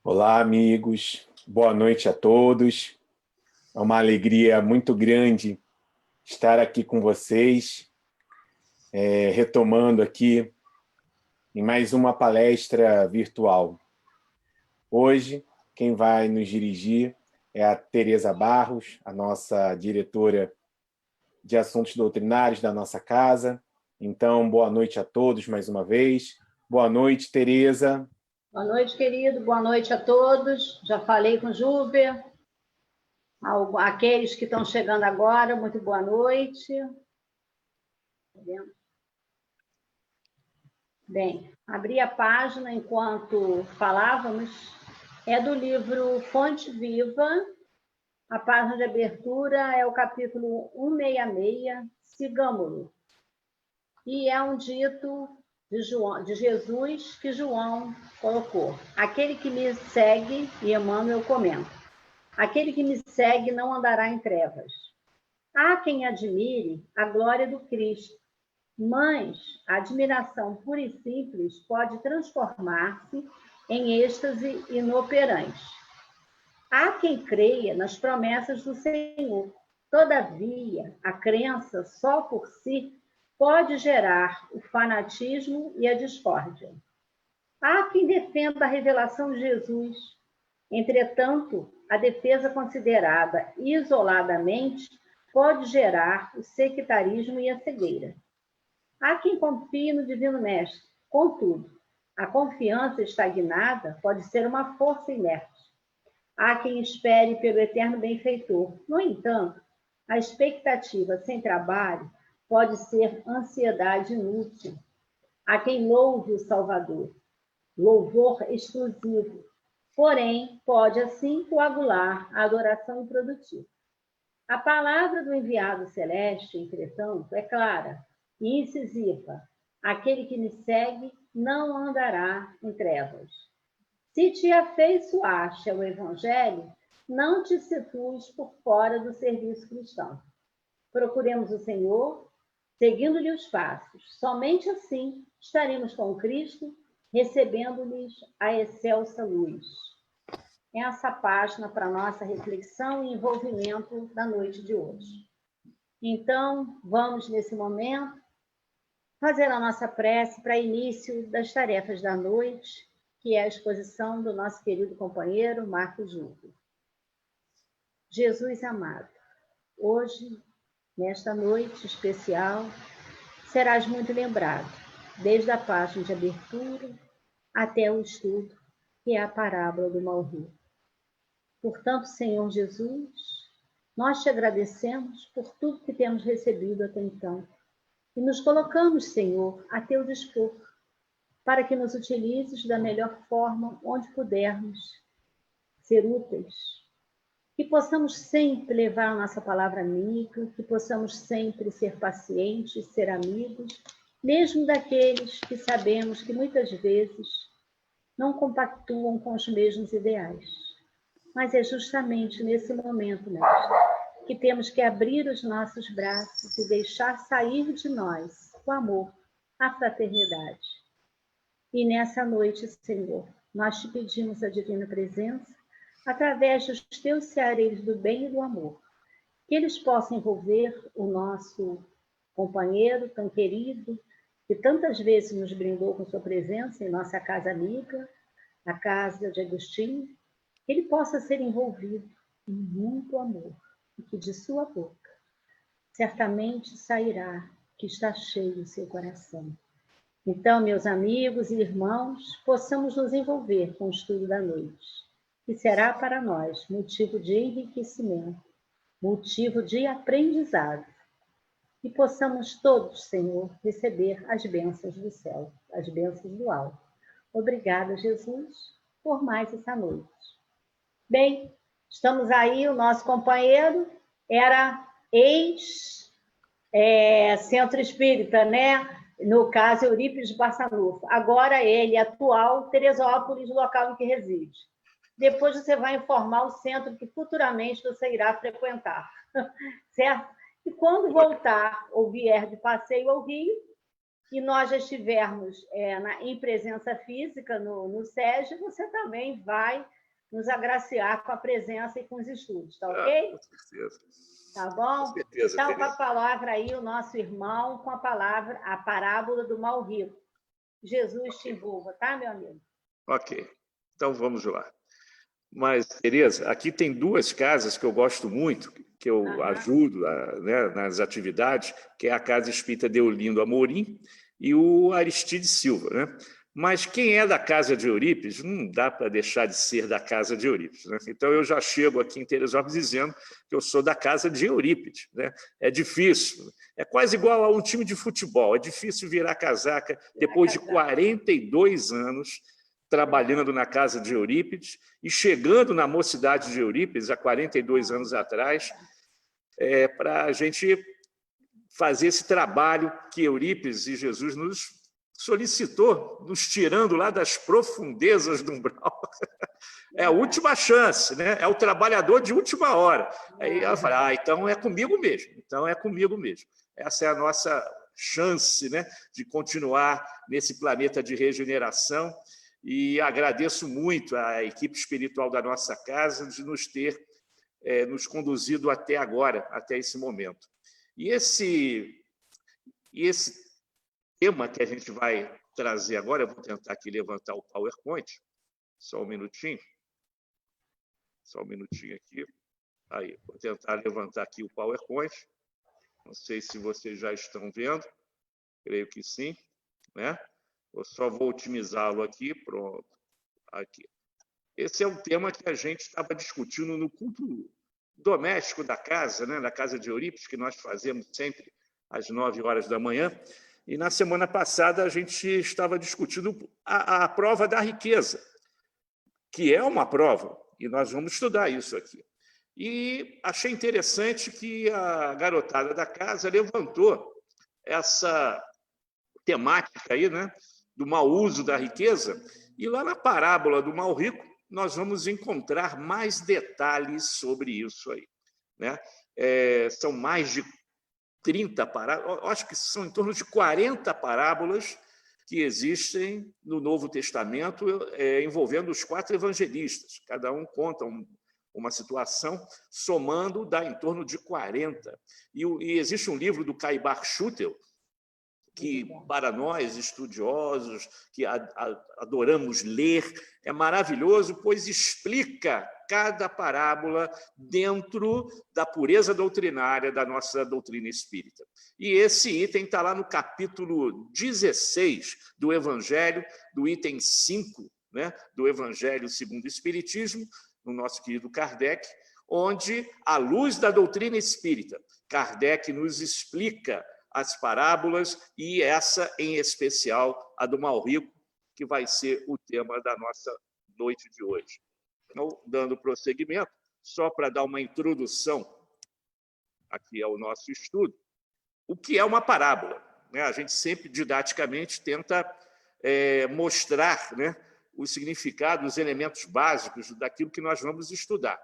Olá, amigos. Boa noite a todos. É uma alegria muito grande estar aqui com vocês, retomando aqui em mais uma palestra virtual. Hoje, quem vai nos dirigir é a Tereza Barros, a nossa diretora de assuntos doutrinários da nossa casa. Então, boa noite a todos mais uma vez. Boa noite, Tereza. Boa noite, querido. Boa noite a todos. Já falei com o Júber. Aqueles que estão chegando agora, muito boa noite. Bem, abri a página enquanto falávamos. É do livro Fonte Viva. A página de abertura é o capítulo 166, Sigamo-lo. E é um dito de Jesus que João colocou. Aquele que me segue, e Emmanuel comenta, aquele que me segue não andará em trevas. Há quem admire a glória do Cristo, mas a admiração pura e simples pode transformar-se em êxtase inoperante. Há quem creia nas promessas do Senhor. Todavia, a crença só por si pode gerar o fanatismo e a discórdia. Há quem defenda a revelação de Jesus. Entretanto, a defesa considerada isoladamente pode gerar o sectarismo e a cegueira. Há quem confie no Divino Mestre. Contudo, a confiança estagnada pode ser uma força inerte. Há quem espere pelo eterno benfeitor. No entanto, a expectativa sem trabalho pode ser ansiedade inútil. Há quem louve o Salvador, louvor exclusivo, porém pode assim coagular a adoração improdutiva. A palavra do enviado celeste, entretanto, é clara e incisiva. Aquele que me segue não andará em trevas. Se te afeiçoaste ao Evangelho, não te situes por fora do serviço cristão. Procuremos o Senhor, seguindo-lhe os passos. Somente assim estaremos com Cristo, recebendo-lhes a excelsa luz. Essa página para nossa reflexão e envolvimento da noite de hoje. Então, vamos, nesse momento, fazer a nossa prece para início das tarefas da noite, que é a exposição do nosso querido companheiro Marcos Júlio. Jesus amado, hoje, nesta noite especial, serás muito lembrado, desde a página de abertura até o estudo, que é a parábola do mau rico. Portanto, Senhor Jesus, nós te agradecemos por tudo que temos recebido até então e nos colocamos, Senhor, a teu dispor, para que nos utilizes da melhor forma onde pudermos ser úteis. Que possamos sempre levar a nossa palavra amiga, que possamos sempre ser pacientes, ser amigos, mesmo daqueles que sabemos que muitas vezes não compactuam com os mesmos ideais. Mas é justamente nesse momento, Mestre, que temos que abrir os nossos braços e deixar sair de nós o amor, a fraternidade. E nessa noite, Senhor, nós te pedimos a divina presença, através dos teus ceareiros do bem e do amor, que eles possam envolver o nosso companheiro tão querido, que tantas vezes nos brindou com sua presença em nossa casa amiga, a casa de Agostinho, que ele possa ser envolvido em muito amor, e que de sua boca certamente sairá que está cheio o seu coração. Então, meus amigos e irmãos, possamos nos envolver com o estudo da noite, que será para nós motivo de enriquecimento, motivo de aprendizado, e possamos todos, Senhor, receber as bênçãos do céu, as bênçãos do alto. Obrigada, Jesus, por mais essa noite. Bem, estamos aí, o nosso companheiro era ex-centro espírita, né? No caso, Eurípides Barçanufo. Agora ele, atual, Teresópolis, local em que reside. Depois você vai informar o centro que futuramente você irá frequentar, certo? E quando voltar ou vier de passeio ao Rio, e nós já estivermos em presença física no SESI, você também vai nos agraciar com a presença e com os estudos, tá ok? Com certeza. Tá bom? Com certeza, Então, com Tereza. a palavra aí, o nosso irmão, com a parábola do mal rico. Jesus te envolva, tá, meu amigo? Ok, então vamos lá. Mas, Tereza, aqui tem duas casas que eu gosto muito, que eu ajudo né, nas atividades, que é a Casa Espírita Deolindo Amorim e o Aristide Silva, né? Mas quem é da Casa de Eurípides, não dá para deixar de ser da Casa de Eurípides, né? Então, eu já chego aqui em Teresópolis dizendo que eu sou da Casa de Eurípides, né? É difícil, é quase igual a um time de futebol, é difícil virar casaca depois de 42 anos trabalhando na Casa de Eurípides e chegando na Mocidade de Eurípides, há 42 anos atrás, para a gente fazer esse trabalho que Eurípides e Jesus nos solicitou, nos tirando lá das profundezas do umbral. É a última chance, né? É o trabalhador de última hora. Aí ela fala, então é comigo mesmo, então é comigo mesmo. Essa é a nossa chance, né, de continuar nesse planeta de regeneração, e agradeço muito à equipe espiritual da nossa casa de nos ter nos conduzido até agora, até esse momento. E esse tema que a gente vai trazer agora, eu vou tentar aqui levantar o PowerPoint, só um minutinho aqui. Aí, vou tentar levantar aqui o PowerPoint. Não sei se vocês já estão vendo, creio que sim, né? Eu só vou otimizá-lo aqui, pronto. Aqui. Esse é um tema que a gente estava discutindo no culto doméstico da casa, né? Da Casa de Eurípides, que nós fazemos sempre às 9 horas da manhã. E na semana passada a gente estava discutindo a prova da riqueza, que é uma prova, e nós vamos estudar isso aqui. E achei interessante que a garotada da casa levantou essa temática aí, né, do mau uso da riqueza, e lá na parábola do mal rico nós vamos encontrar mais detalhes sobre isso aí, né? São mais de 30 parábolas, acho que são em torno de 40 parábolas que existem no Novo Testamento, envolvendo os 4 evangelistas. Cada um conta uma situação, somando dá em torno de 40. E existe um livro do Caibar Schutel, que para nós, estudiosos, que adoramos ler, é maravilhoso, pois explica cada parábola dentro da pureza doutrinária da nossa doutrina espírita. E esse item está lá no capítulo 16 do Evangelho, do item 5, né, do Evangelho segundo o Espiritismo, no nosso querido Kardec, onde, à luz da doutrina espírita, Kardec nos explica as parábolas, e essa, em especial, a do mal rico, que vai ser o tema da nossa noite de hoje. Então, dando prosseguimento, só para dar uma introdução aqui ao nosso estudo, o que é uma parábola, né? A gente sempre, didaticamente, tenta mostrar, né, o significado, os elementos básicos daquilo que nós vamos estudar.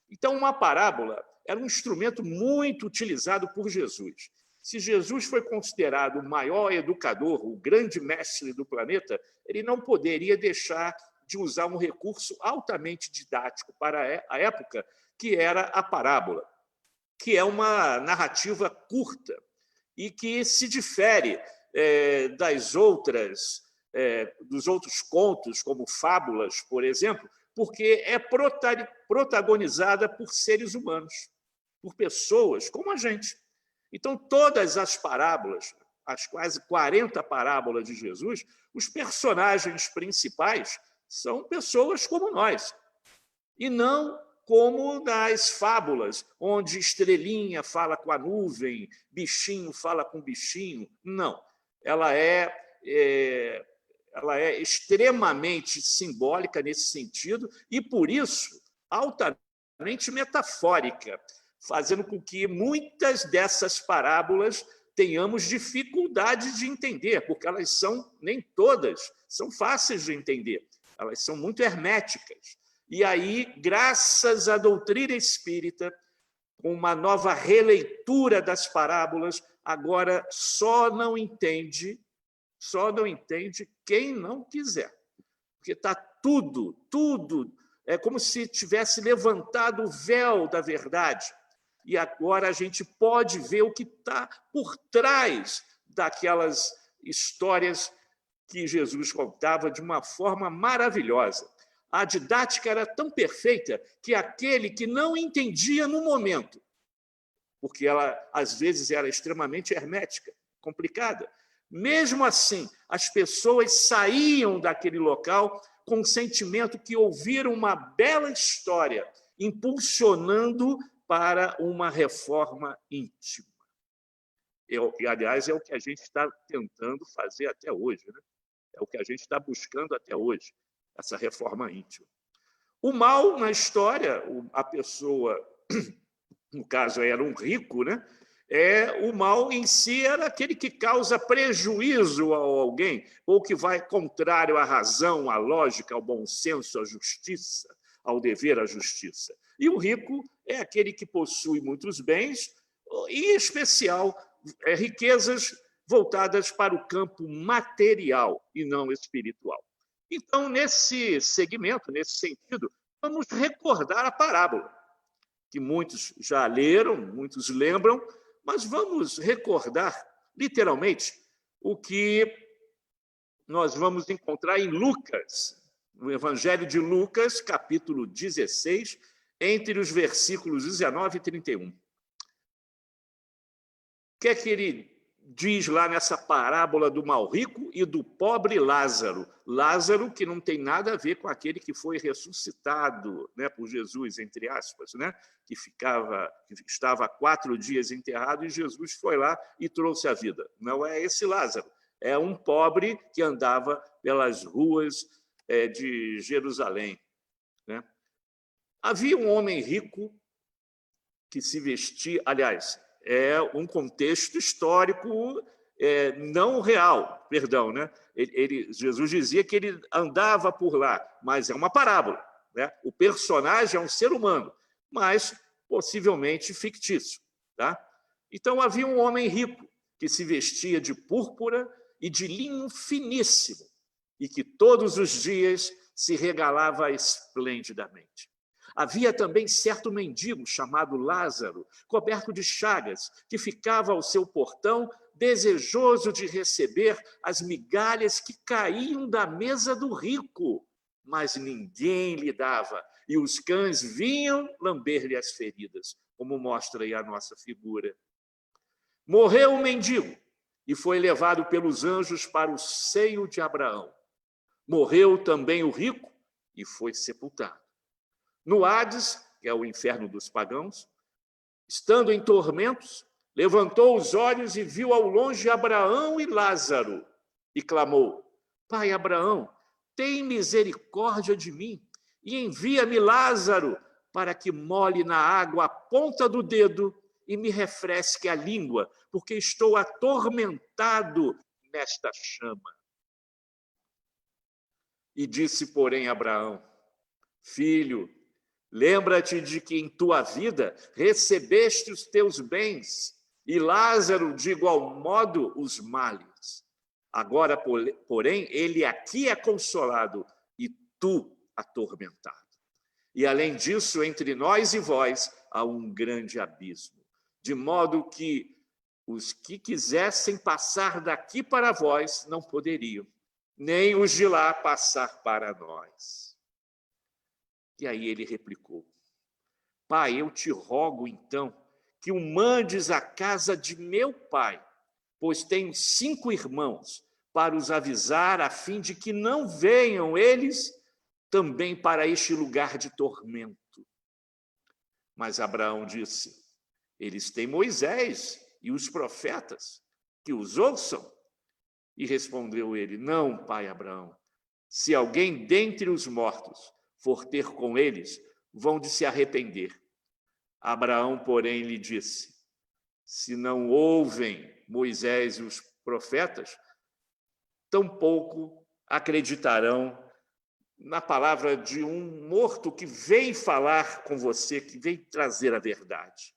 Então, uma parábola era um instrumento muito utilizado por Jesus. Se Jesus foi considerado o maior educador, o grande mestre do planeta, ele não poderia deixar de usar um recurso altamente didático para a época, que era a parábola, que é uma narrativa curta e que se difere dos outros contos, como fábulas, por exemplo, porque é protagonizada por seres humanos, por pessoas como a gente. Então, todas as parábolas, as quase 40 parábolas de Jesus, os personagens principais são pessoas como nós, e não como nas fábulas, onde estrelinha fala com a nuvem, bichinho fala com bichinho. Não, ela é extremamente simbólica nesse sentido e, por isso, altamente metafórica, fazendo com que muitas dessas parábolas tenhamos dificuldade de entender, porque elas são, nem todas, são fáceis de entender, elas são muito herméticas. E aí, graças à doutrina espírita, com uma nova releitura das parábolas, agora só não entende Só não entende quem não quiser. Porque está tudo, é como se tivesse levantado o véu da verdade. E agora a gente pode ver o que está por trás daquelas histórias que Jesus contava de uma forma maravilhosa. A didática era tão perfeita que aquele que não entendia no momento, porque ela, às vezes, era extremamente hermética, complicada, mesmo assim, as pessoas saíam daquele local com o sentimento que ouviram uma bela história, impulsionando para uma reforma íntima. E, aliás, é o que a gente está tentando fazer até hoje, né? É o que a gente está buscando até hoje, essa reforma íntima. O mal na história, a pessoa, no caso era um rico, né? O mal em si era aquele que causa prejuízo a alguém, ou que vai contrário à razão, à lógica, ao bom senso, à justiça, ao dever à justiça. E o rico é aquele que possui muitos bens, em especial riquezas voltadas para o campo material e não espiritual. Então, nesse segmento, nesse sentido, vamos recordar a parábola, que muitos já leram, muitos lembram, mas vamos recordar, literalmente, o que nós vamos encontrar em Lucas, no Evangelho de Lucas, capítulo 16, entre os versículos 19 e 31. O que é que ele diz lá nessa parábola do mal rico e do pobre Lázaro? Lázaro, que não tem nada a ver com aquele que foi ressuscitado, né, por Jesus, entre aspas, né, que estava há 4 dias enterrado e Jesus foi lá e trouxe a vida. Não é esse Lázaro, é um pobre que andava pelas ruas de Jerusalém, né? Havia um homem rico que se vestia, aliás, é um contexto histórico não real, perdão, né? Jesus dizia que ele andava por lá, mas é uma parábola, né? O personagem é um ser humano, mas possivelmente fictício, tá? Então havia um homem rico que se vestia de púrpura e de linho finíssimo e que todos os dias se regalava esplendidamente. Havia também certo mendigo chamado Lázaro, coberto de chagas, que ficava ao seu portão, desejoso de receber as migalhas que caíam da mesa do rico, mas ninguém lhe dava, e os cães vinham lamber-lhe as feridas, como mostra aí a nossa figura. Morreu o mendigo e foi levado pelos anjos para o seio de Abraão. Morreu também o rico e foi sepultado. No Hades, que é o inferno dos pagãos, estando em tormentos, levantou os olhos e viu ao longe Abraão e Lázaro, e clamou: Pai Abraão, tem misericórdia de mim e envia-me Lázaro para que molhe na água a ponta do dedo e me refresque a língua, porque estou atormentado nesta chama. E disse, porém, Abraão: Filho, lembra-te de que em tua vida recebeste os teus bens, e Lázaro, de igual modo, os males. Agora, porém, ele aqui é consolado e tu atormentado. E, além disso, entre nós e vós há um grande abismo, de modo que os que quisessem passar daqui para vós não poderiam, nem os de lá passar para nós. E aí ele replicou: Pai, eu te rogo então que o mandes à casa de meu pai, pois tenho 5 irmãos, para os avisar, a fim de que não venham eles também para este lugar de tormento. Mas Abraão disse: Eles têm Moisés e os profetas, que os ouçam. E respondeu ele: Não, pai Abraão, se alguém dentre os mortos for ter com eles, vão de se arrepender. Abraão, porém, lhe disse: Se não ouvem Moisés e os profetas, tampouco acreditarão na palavra de um morto que vem falar com você, que vem trazer a verdade.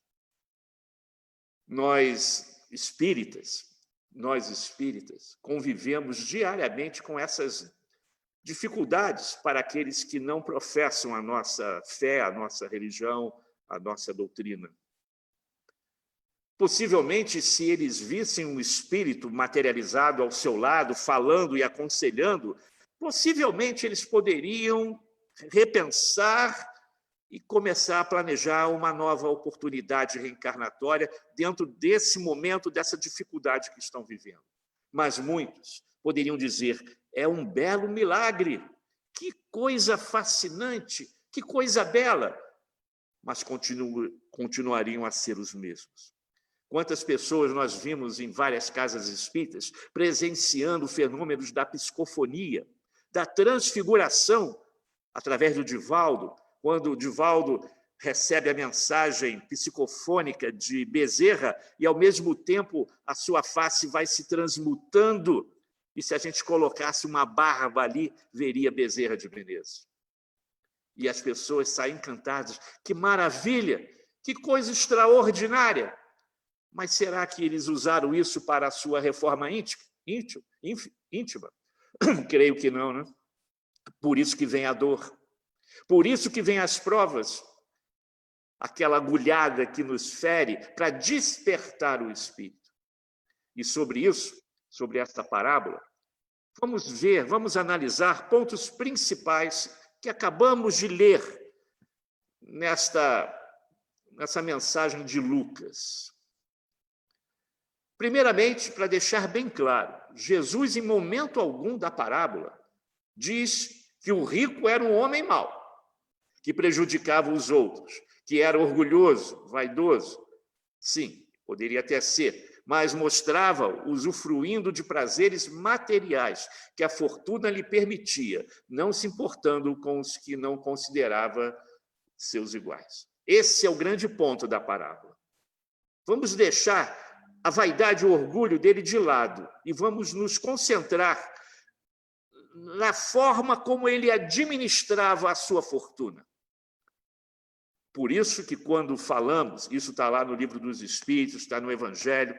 Nós, espíritas, nós espíritas convivemos diariamente com essas dificuldades para aqueles que não professam a nossa fé, a nossa religião, a nossa doutrina. Possivelmente, se eles vissem um espírito materializado ao seu lado, falando e aconselhando, possivelmente eles poderiam repensar e começar a planejar uma nova oportunidade reencarnatória dentro desse momento, dessa dificuldade que estão vivendo. Mas muitos poderiam dizer: é um belo milagre, que coisa fascinante, que coisa bela, mas continuariam a ser os mesmos. Quantas pessoas nós vimos em várias casas espíritas presenciando fenômenos da psicofonia, da transfiguração, através do Divaldo, quando o Divaldo recebe a mensagem psicofônica de Bezerra e, ao mesmo tempo, a sua face vai se transmutando. E se a gente colocasse uma barba ali, veria Bezerra de Menezes. E as pessoas saem encantadas. Que maravilha! Que coisa extraordinária! Mas será que eles usaram isso para a sua reforma íntima? Creio que não, né? Por isso que vem a dor. Por isso que vem as provas. Aquela agulhada que nos fere para despertar o espírito. E sobre isso, sobre esta parábola, vamos analisar pontos principais que acabamos de ler nessa mensagem de Lucas. Primeiramente, para deixar bem claro, Jesus, em momento algum da parábola, diz que o rico era um homem mau, que prejudicava os outros, que era orgulhoso, vaidoso. Sim, poderia até ser, mas mostrava usufruindo de prazeres materiais que a fortuna lhe permitia, não se importando com os que não considerava seus iguais. Esse é o grande ponto da parábola. Vamos deixar a vaidade e o orgulho dele de lado e vamos nos concentrar na forma como ele administrava a sua fortuna. Por isso que quando falamos, isso está lá no Livro dos Espíritos, está no Evangelho,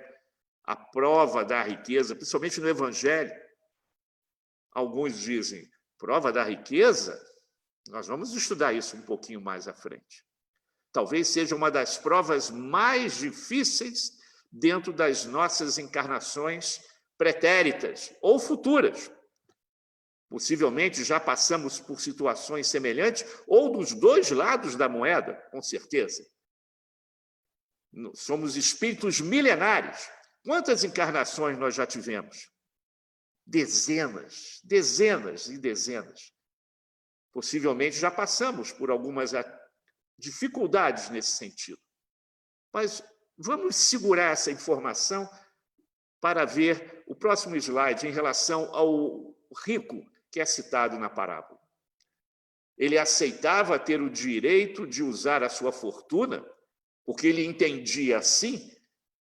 a prova da riqueza, principalmente no Evangelho, alguns dizem, prova da riqueza? Nós vamos estudar isso um pouquinho mais à frente. Talvez seja uma das provas mais difíceis dentro das nossas encarnações pretéritas ou futuras. Possivelmente já passamos por situações semelhantes ou dos dois lados da moeda, com certeza. Somos espíritos milenares. Quantas encarnações nós já tivemos? Dezenas, dezenas e dezenas. Possivelmente já passamos por algumas dificuldades nesse sentido. Mas vamos segurar essa informação para ver o próximo slide em relação ao rico que é citado na parábola. Ele aceitava ter o direito de usar a sua fortuna, porque ele entendia assim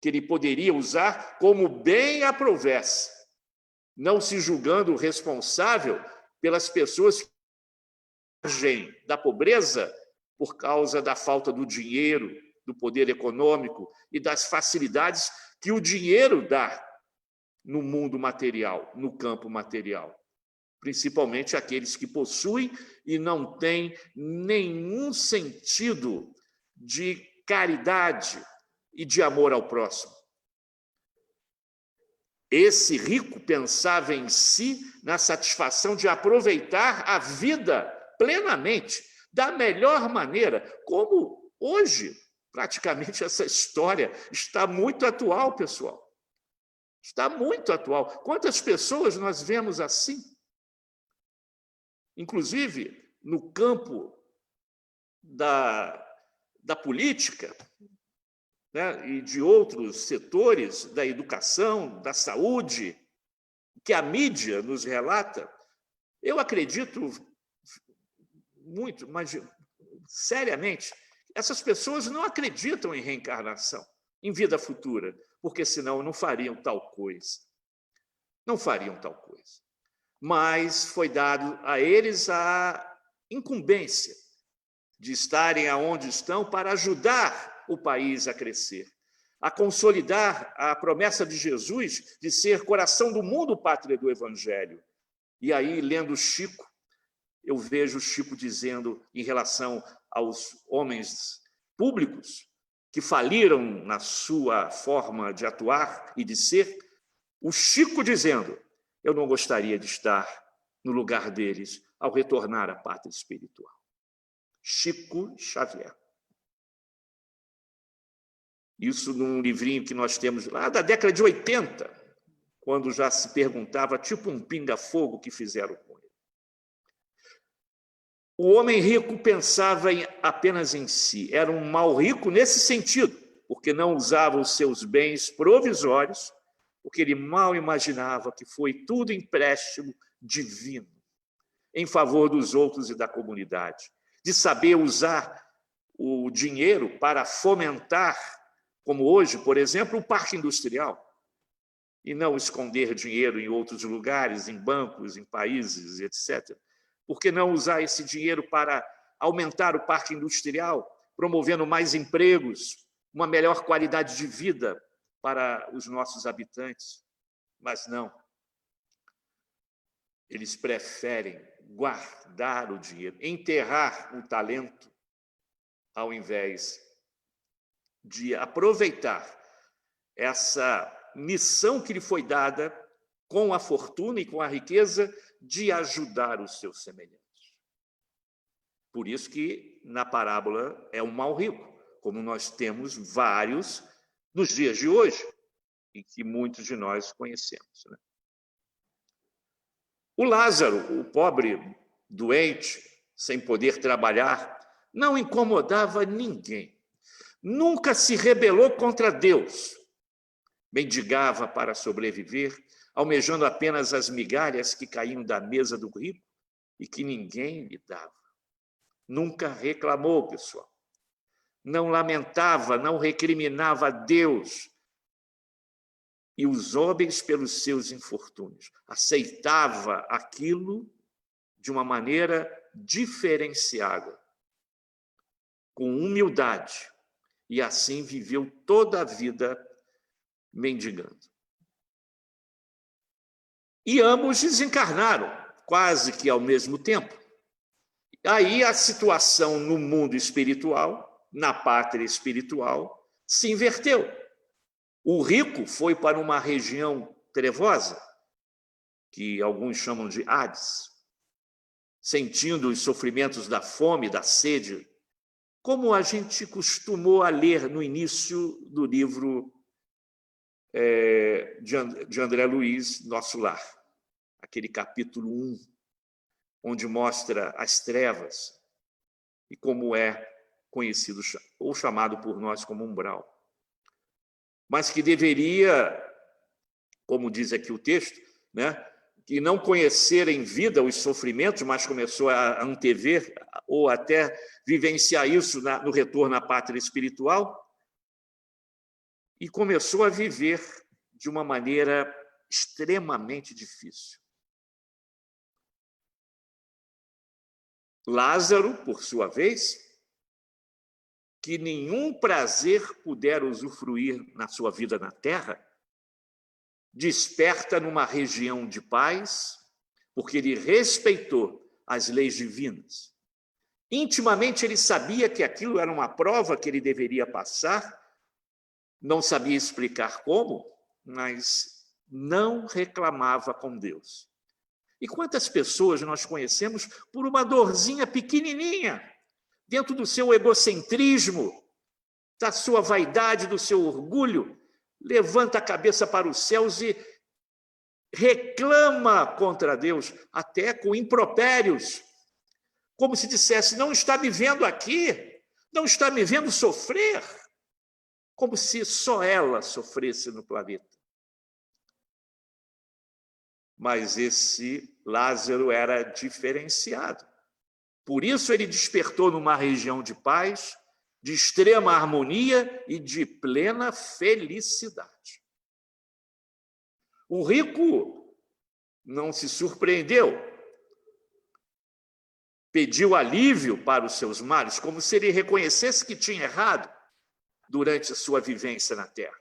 que ele poderia usar como bem aprovesse, não se julgando responsável pelas pessoas que agem da pobreza por causa da falta do dinheiro, do poder econômico e das facilidades que o dinheiro dá no mundo material, no campo material. Principalmente aqueles que possuem e não têm nenhum sentido de caridade e de amor ao próximo. Esse rico pensava em si na satisfação de aproveitar a vida plenamente, da melhor maneira, como hoje, praticamente essa história está muito atual, pessoal. Está muito atual. Quantas pessoas nós vemos assim? Inclusive, no campo da política, né, e de outros setores, da educação, da saúde, que a mídia nos relata, eu acredito muito, mas seriamente, essas pessoas não acreditam em reencarnação, em vida futura, porque senão não fariam tal coisa. Não fariam tal coisa. Mas foi dado a eles a incumbência de estarem aonde estão para ajudar o país a crescer, a consolidar a promessa de Jesus de ser coração do mundo, pátria do Evangelho. E aí, lendo Chico, eu vejo Chico dizendo, em relação aos homens públicos que faliram na sua forma de atuar e de ser, o Chico dizendo: eu não gostaria de estar no lugar deles ao retornar à pátria espiritual. Chico Xavier. Isso num livrinho que nós temos lá da década de 80, quando já se perguntava, tipo um pinga-fogo, que fizeram com ele. O homem rico pensava apenas em si. Era um mal rico nesse sentido, porque não usava os seus bens provisórios, porque ele mal imaginava que foi tudo empréstimo divino em favor dos outros e da comunidade, de saber usar o dinheiro para fomentar, como hoje, por exemplo, o parque industrial, e não esconder dinheiro em outros lugares, em bancos, em países, etc. Por que não usar esse dinheiro para aumentar o parque industrial, promovendo mais empregos, uma melhor qualidade de vida para os nossos habitantes? Mas não. Eles preferem guardar o dinheiro, enterrar o talento, ao invés de aproveitar essa missão que lhe foi dada com a fortuna e com a riqueza de ajudar os seus semelhantes. Por isso que na parábola é um mal rico, como nós temos vários nos dias de hoje, e que muitos de nós conhecemos, né? O Lázaro, o pobre doente, sem poder trabalhar, não incomodava ninguém. Nunca se rebelou contra Deus. Mendigava para sobreviver, almejando apenas as migalhas que caíam da mesa do rico e que ninguém lhe dava. Nunca reclamou, pessoal. Não lamentava, não recriminava a Deus e os homens pelos seus infortúnios. Aceitava aquilo de uma maneira diferenciada, com humildade, e assim viveu toda a vida mendigando. E ambos desencarnaram, quase que ao mesmo tempo. Aí a situação no mundo espiritual, na pátria espiritual, se inverteu. O rico foi para uma região trevosa, que alguns chamam de Hades, sentindo os sofrimentos da fome, da sede, como a gente costumou a ler no início do livro de André Luiz, Nosso Lar, aquele capítulo 1, onde mostra as trevas e como é conhecido ou chamado por nós como umbral. Mas que deveria, como diz aqui o texto, né, que não conhecer em vida os sofrimentos, mas começou a antever ou até vivenciar isso no retorno à pátria espiritual, e começou a viver de uma maneira extremamente difícil. Lázaro, por sua vez, que nenhum prazer puder usufruir na sua vida na terra, desperta numa região de paz, porque ele respeitou as leis divinas. Intimamente ele sabia que aquilo era uma prova que ele deveria passar, não sabia explicar como, mas não reclamava com Deus. E quantas pessoas nós conhecemos por uma dorzinha pequenininha, dentro do seu egocentrismo, da sua vaidade, do seu orgulho, levanta a cabeça para os céus e reclama contra Deus, até com impropérios, como se dissesse: não está me vendo aqui, não está me vendo sofrer, como se só ela sofresse no planeta. Mas esse Lázaro era diferenciado. Por isso ele despertou numa região de paz, de extrema harmonia e de plena felicidade. O rico não se surpreendeu. Pediu alívio para os seus males, como se ele reconhecesse que tinha errado. durante a sua vivência na Terra?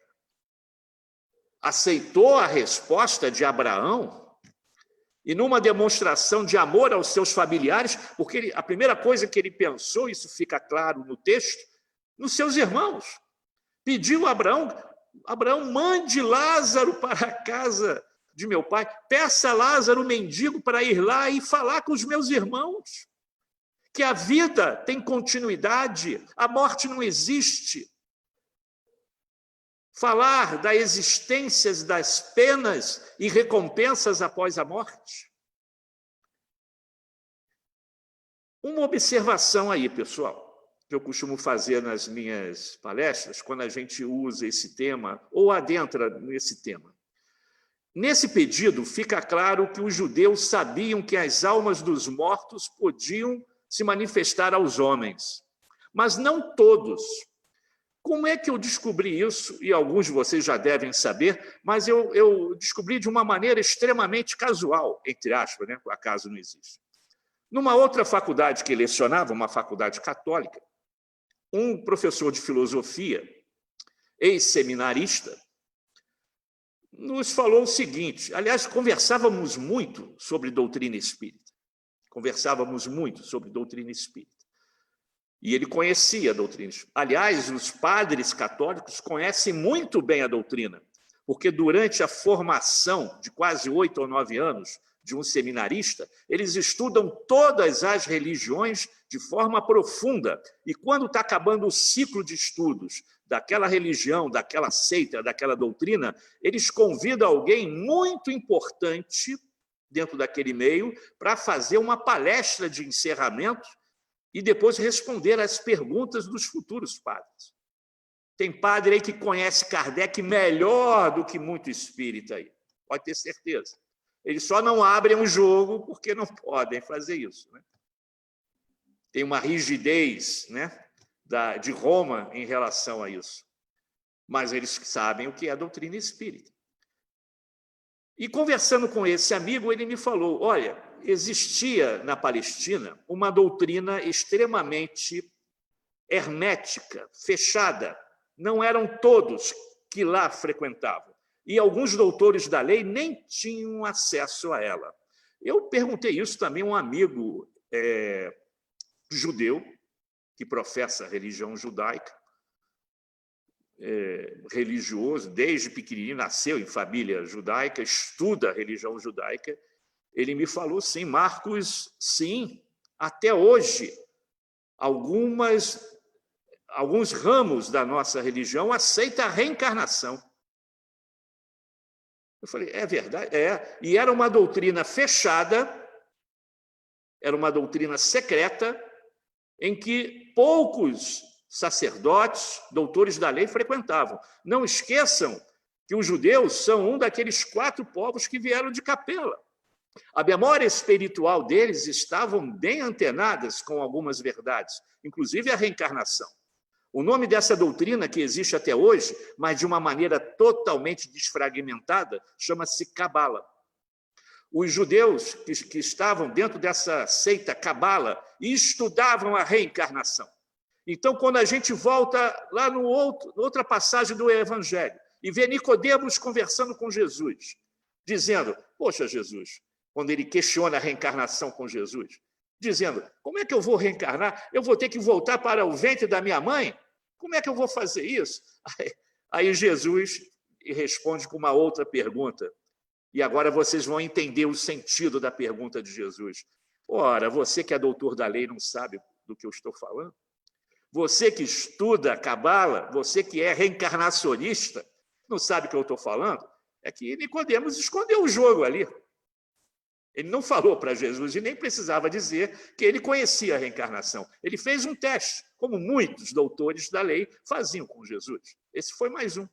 Aceitou a resposta de Abraão e, numa demonstração de amor aos seus familiares, porque a primeira coisa que ele pensou, isso fica claro no texto, nos seus irmãos. Pediu a Abraão: Abraão, mande Lázaro para a casa de meu pai, peça a Lázaro, o mendigo, para ir lá e falar com os meus irmãos, que a vida tem continuidade, a morte não existe. Falar da existência das penas e recompensas após a morte. Uma observação aí, pessoal, que eu costumo fazer nas minhas palestras, quando a gente usa esse tema ou adentra nesse tema. Nesse pedido, fica claro que os judeus sabiam que as almas dos mortos podiam se manifestar aos homens, mas não todos. Como é que eu descobri isso? E alguns de vocês já devem saber, mas eu descobri de uma maneira extremamente casual, entre aspas, né? Acaso não existe. Numa outra faculdade que lecionava, uma faculdade católica, um professor de filosofia, ex-seminarista, nos falou o seguinte, aliás, conversávamos muito sobre doutrina espírita. E ele conhecia a doutrina. Aliás, os padres católicos conhecem muito bem a doutrina, porque durante a formação de quase 8 ou 9 anos de um seminarista, eles estudam todas as religiões de forma profunda. E quando está acabando o ciclo de estudos daquela religião, daquela seita, daquela doutrina, eles convidam alguém muito importante dentro daquele meio para fazer uma palestra de encerramento e depois responder às perguntas dos futuros padres. Tem padre aí que conhece Kardec melhor do que muito espírita aí, pode ter certeza. Eles só não abrem o jogo porque não podem fazer isso, né? Tem uma rigidez, né, de Roma em relação a isso. Mas eles sabem o que é a doutrina espírita. E conversando com esse amigo, ele me falou, olha, existia na Palestina uma doutrina extremamente hermética, fechada. Não eram todos que lá frequentavam. E alguns doutores da lei nem tinham acesso a ela. Eu perguntei isso também a um amigo judeu, que professa a religião judaica, religioso, desde pequenininho, nasceu em família judaica, estuda a religião judaica. Ele me falou, sim, Marcos, sim, até hoje, alguns ramos da nossa religião aceitam a reencarnação. Eu falei, é verdade? É. E era uma doutrina fechada, era uma doutrina secreta, em que poucos sacerdotes, doutores da lei frequentavam. Não esqueçam que os judeus são um daqueles 4 povos que vieram de Capela. A memória espiritual deles estavam bem antenadas com algumas verdades, inclusive a reencarnação. O nome dessa doutrina, que existe até hoje, mas de uma maneira totalmente desfragmentada, chama-se Cabala. Os judeus que estavam dentro dessa seita Cabala estudavam a reencarnação. Então, quando a gente volta lá outra passagem do Evangelho e vê Nicodemos conversando com Jesus, dizendo, poxa, Jesus, quando ele questiona a reencarnação com Jesus, dizendo, como é que eu vou reencarnar? Eu vou ter que voltar para o ventre da minha mãe? Como é que eu vou fazer isso? Aí Jesus responde com uma outra pergunta. E agora vocês vão entender o sentido da pergunta de Jesus. Ora, você que é doutor da lei não sabe do que eu estou falando? Você que estuda a Cabala, você que é reencarnacionista, não sabe o que eu estou falando? É que Nicodemos escondeu o jogo ali. Ele não falou para Jesus e nem precisava dizer que ele conhecia a reencarnação. Ele fez um teste, como muitos doutores da lei faziam com Jesus. Esse foi mais um.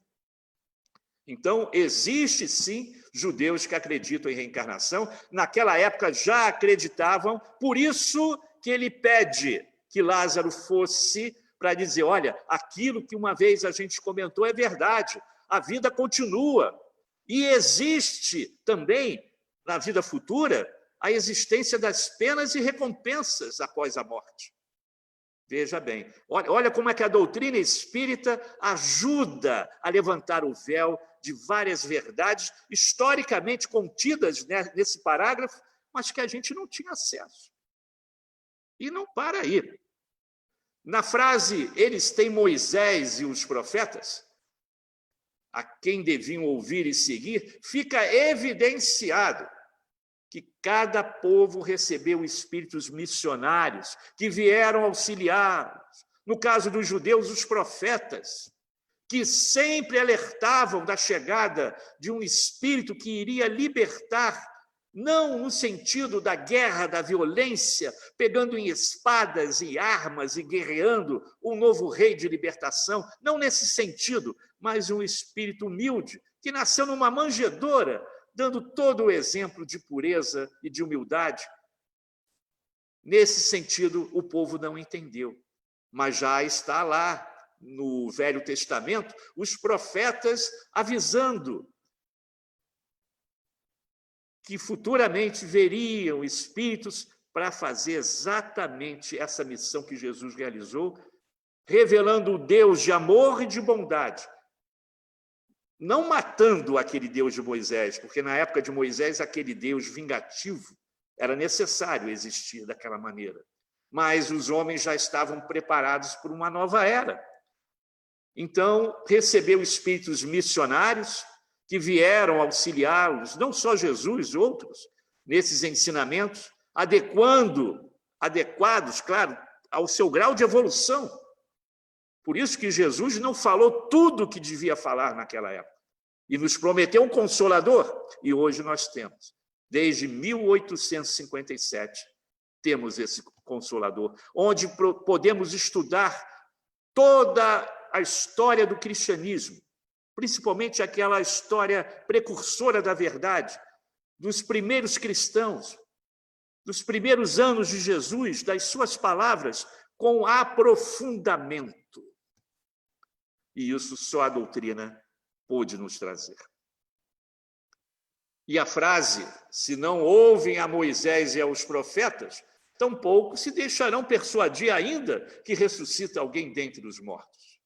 Então, existe sim judeus que acreditam em reencarnação. Naquela época já acreditavam, por isso que ele pede que Lázaro fosse para dizer, olha, aquilo que uma vez a gente comentou é verdade, a vida continua. E existe também, na vida futura, a existência das penas e recompensas após a morte. Veja bem, olha como é que a doutrina espírita ajuda a levantar o véu de várias verdades historicamente contidas, né, nesse parágrafo, mas que a gente não tinha acesso. E não para aí. Na frase, eles têm Moisés e os profetas, a quem deviam ouvir e seguir, fica evidenciado que cada povo recebeu espíritos missionários que vieram auxiliá-los. No caso dos judeus, os profetas, que sempre alertavam da chegada de um espírito que iria libertar, não no sentido da guerra, da violência, pegando em espadas e armas e guerreando um novo rei de libertação, não nesse sentido, mas um espírito humilde, que nasceu numa manjedoura, dando todo o exemplo de pureza e de humildade. Nesse sentido, o povo não entendeu, mas já está lá no Velho Testamento os profetas avisando que futuramente veriam espíritos para fazer exatamente essa missão que Jesus realizou, revelando o Deus de amor e de bondade, não matando aquele Deus de Moisés, porque na época de Moisés aquele Deus vingativo era necessário existir daquela maneira, mas os homens já estavam preparados por uma nova era. Então, recebeu espíritos missionários que vieram auxiliá-los, não só Jesus, outros, nesses ensinamentos, adequados, claro, ao seu grau de evolução. Por isso que Jesus não falou tudo o que devia falar naquela época. E nos prometeu um Consolador, e hoje nós temos. Desde 1857, temos esse Consolador, onde podemos estudar toda a história do cristianismo, principalmente aquela história precursora da verdade, dos primeiros cristãos, dos primeiros anos de Jesus, das suas palavras, com aprofundamento. E isso só a doutrina pôde nos trazer. E a frase, se não ouvem a Moisés e aos profetas, tampouco se deixarão persuadir ainda que ressuscita alguém dentre os mortos.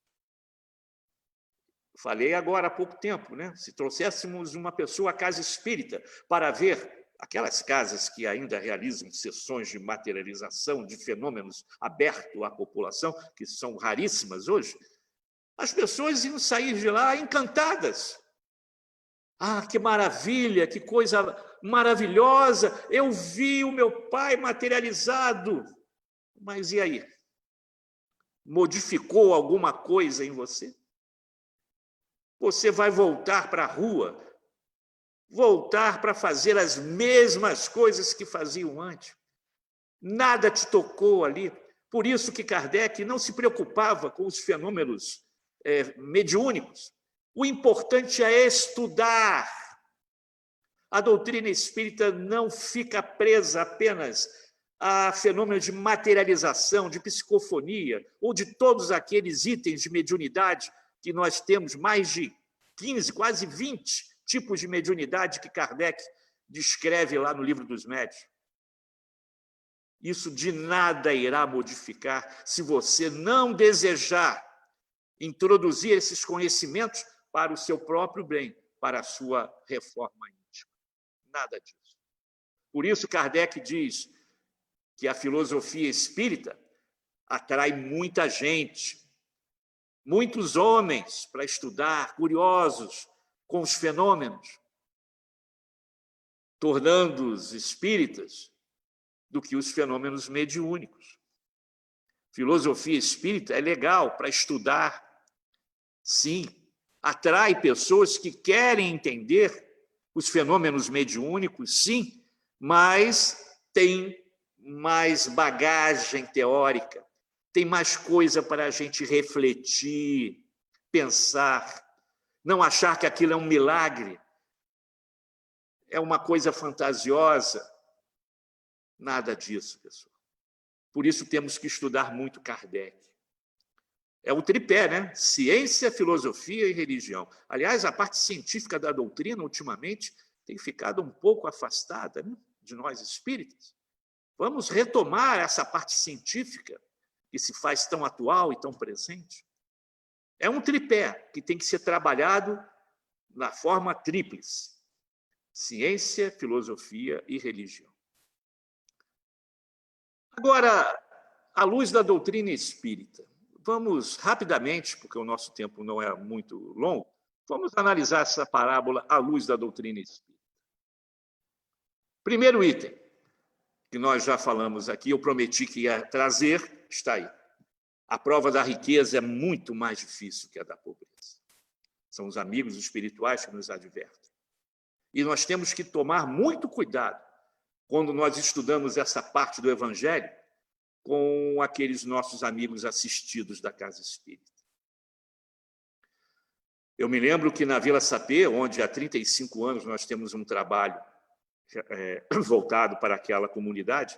Falei agora há pouco tempo, né? Se trouxéssemos uma pessoa à casa espírita para ver aquelas casas que ainda realizam sessões de materialização de fenômenos abertos à população, que são raríssimas hoje, as pessoas iam sair de lá encantadas. Ah, que maravilha, que coisa maravilhosa! Eu vi o meu pai materializado. Mas e aí? Modificou alguma coisa em você? Você vai voltar para a rua, voltar para fazer as mesmas coisas que faziam antes. Nada te tocou ali. Por isso que Kardec não se preocupava com os fenômenos mediúnicos. O importante é estudar. A doutrina espírita não fica presa apenas a fenômenos de materialização, de psicofonia, ou de todos aqueles itens de mediunidade que nós temos, mais de 15, quase 20 tipos de mediunidade que Kardec descreve lá no Livro dos Médiuns. Isso de nada irá modificar se você não desejar introduzir esses conhecimentos para o seu próprio bem, para a sua reforma íntima. Nada disso. Por isso, Kardec diz que a filosofia espírita atrai muita gente, muitos homens para estudar, curiosos com os fenômenos, tornando-os espíritas do que os fenômenos mediúnicos. Filosofia espírita é legal para estudar, sim, atrai pessoas que querem entender os fenômenos mediúnicos, sim, mas tem mais bagagem teórica, tem mais coisa para a gente refletir, pensar, não achar que aquilo é um milagre, é uma coisa fantasiosa. Nada disso, pessoal. Por isso temos que estudar muito Kardec. É o tripé, né? Ciência, filosofia e religião. Aliás, a parte científica da doutrina, ultimamente, tem ficado um pouco afastada, né, de nós espíritas. Vamos retomar essa parte científica que se faz tão atual e tão presente? É um tripé que tem que ser trabalhado na forma tríplice: ciência, filosofia e religião. Agora, à luz da doutrina espírita, vamos rapidamente, porque o nosso tempo não é muito longo, vamos analisar essa parábola à luz da doutrina espírita. Primeiro item, que nós já falamos aqui, eu prometi que ia trazer, está aí. A prova da riqueza é muito mais difícil que a da pobreza. São os amigos espirituais que nos advertem. E nós temos que tomar muito cuidado quando nós estudamos essa parte do Evangelho com aqueles nossos amigos assistidos da Casa Espírita. Eu me lembro que na Vila Sapê, onde há 35 anos nós temos um trabalho voltado para aquela comunidade,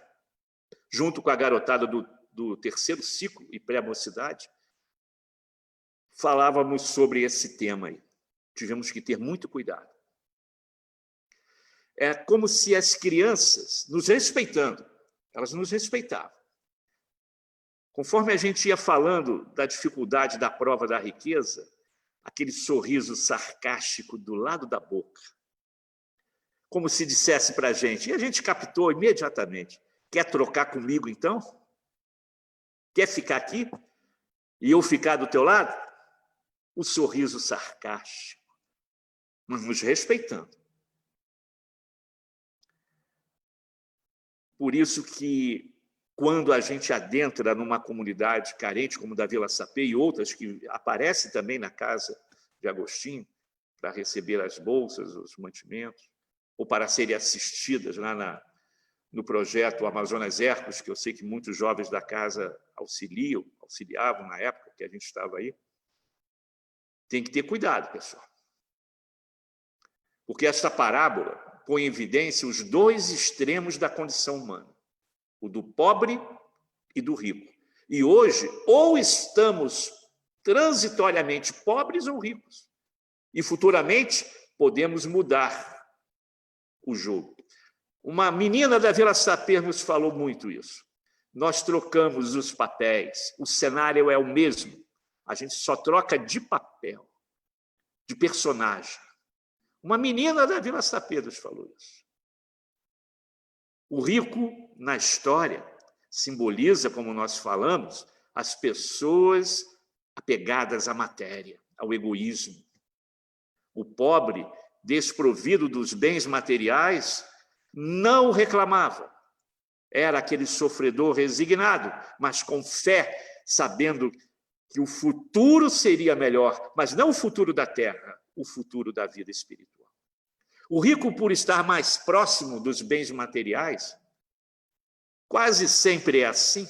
junto com a garotada do terceiro ciclo e pré-mocidade, falávamos sobre esse tema aí. Tivemos que ter muito cuidado. É como se as crianças, nos respeitando, elas nos respeitavam. Conforme a gente ia falando da dificuldade da prova da riqueza, aquele sorriso sarcástico do lado da boca, como se dissesse para a gente, e a gente captou imediatamente: quer trocar comigo então? Quer ficar aqui e eu ficar do teu lado? O sorriso sarcástico, mas nos respeitando. Por isso que, quando a gente adentra numa comunidade carente, como da Vila Sapê e outras que aparecem também na casa de Agostinho, para receber as bolsas, os mantimentos, ou para serem assistidas lá no projeto Amazonas Hercos, que eu sei que muitos jovens da casa auxiliavam na época que a gente estava aí, tem que ter cuidado, pessoal. Porque esta parábola põe em evidência os dois extremos da condição humana: o do pobre e do rico. E hoje, ou estamos transitoriamente pobres ou ricos, e futuramente podemos mudar o jogo. Uma menina da Vila Sapê nos falou muito isso. Nós trocamos os papéis, o cenário é o mesmo, a gente só troca de papel, de personagem. Uma menina da Vila Sapê nos falou isso. O rico, na história, simboliza, como nós falamos, as pessoas apegadas à matéria, ao egoísmo. O pobre, desprovido dos bens materiais, não reclamava. Era aquele sofredor resignado, mas com fé, sabendo que o futuro seria melhor, mas não o futuro da terra, o futuro da vida espiritual. O rico, por estar mais próximo dos bens materiais, quase sempre é assim.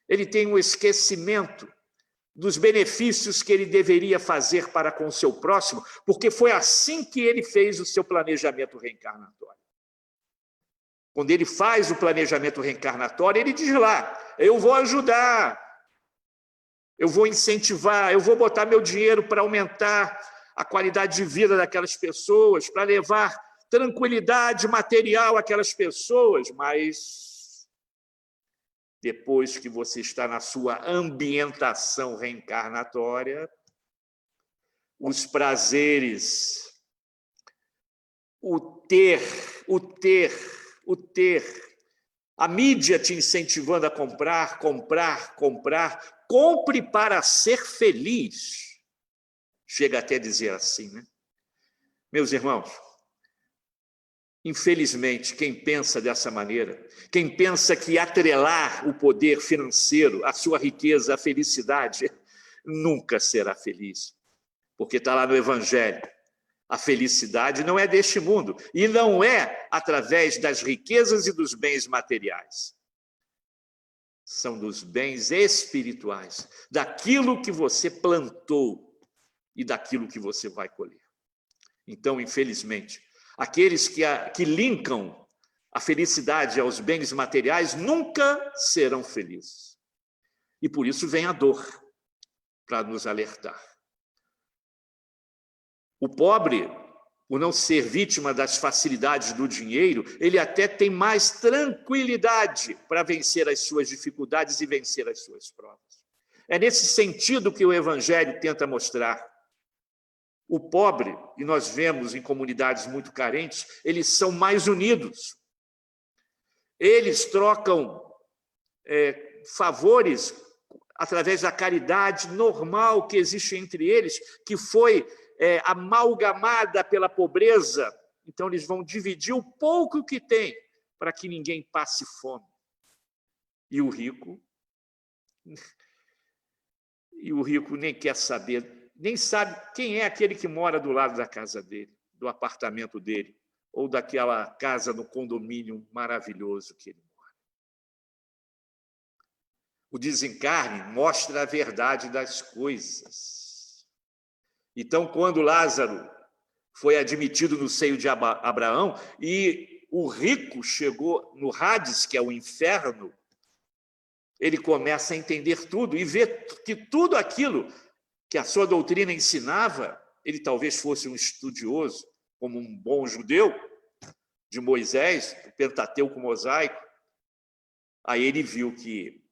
Ele tem um esquecimento dos benefícios que ele deveria fazer para com o seu próximo, porque foi assim que ele fez o seu planejamento reencarnatório. Quando ele faz o planejamento reencarnatório, ele diz lá: eu vou ajudar, eu vou incentivar, eu vou botar meu dinheiro para aumentar a qualidade de vida daquelas pessoas, para levar tranquilidade material àquelas pessoas, mas depois que você está na sua ambientação reencarnatória, os prazeres, o ter, a mídia te incentivando a comprar, compre para ser feliz. Chega até a dizer assim, né? Meus irmãos, infelizmente, quem pensa dessa maneira, quem pensa que atrelar o poder financeiro, a sua riqueza, a felicidade, nunca será feliz. Porque está lá no Evangelho. A felicidade não é deste mundo e não é através das riquezas e dos bens materiais. São dos bens espirituais, daquilo que você plantou e daquilo que você vai colher. Então, infelizmente, aqueles que linkam a felicidade aos bens materiais nunca serão felizes. E por isso vem a dor para nos alertar. O pobre por não ser vítima das facilidades do dinheiro, ele até tem mais tranquilidade para vencer as suas dificuldades e vencer as suas provas. É nesse sentido que o Evangelho tenta mostrar. O pobre, e nós vemos em comunidades muito carentes, eles são mais unidos. Eles trocam favores através da caridade normal que existe entre eles, que foi amalgamada pela pobreza. Então, eles vão dividir o pouco que tem para que ninguém passe fome. E o rico nem quer saber, nem sabe quem é aquele que mora do lado da casa dele, do apartamento dele, ou daquela casa no condomínio maravilhoso que ele mora. O desencarne mostra a verdade das coisas. Então, quando Lázaro foi admitido no seio de Abraão e o rico chegou no Hades, que é o inferno, ele começa a entender tudo e vê que tudo aquilo que a sua doutrina ensinava, ele talvez fosse um estudioso, como um bom judeu, de Moisés, do Pentateuco mosaico. Aí ele viu que,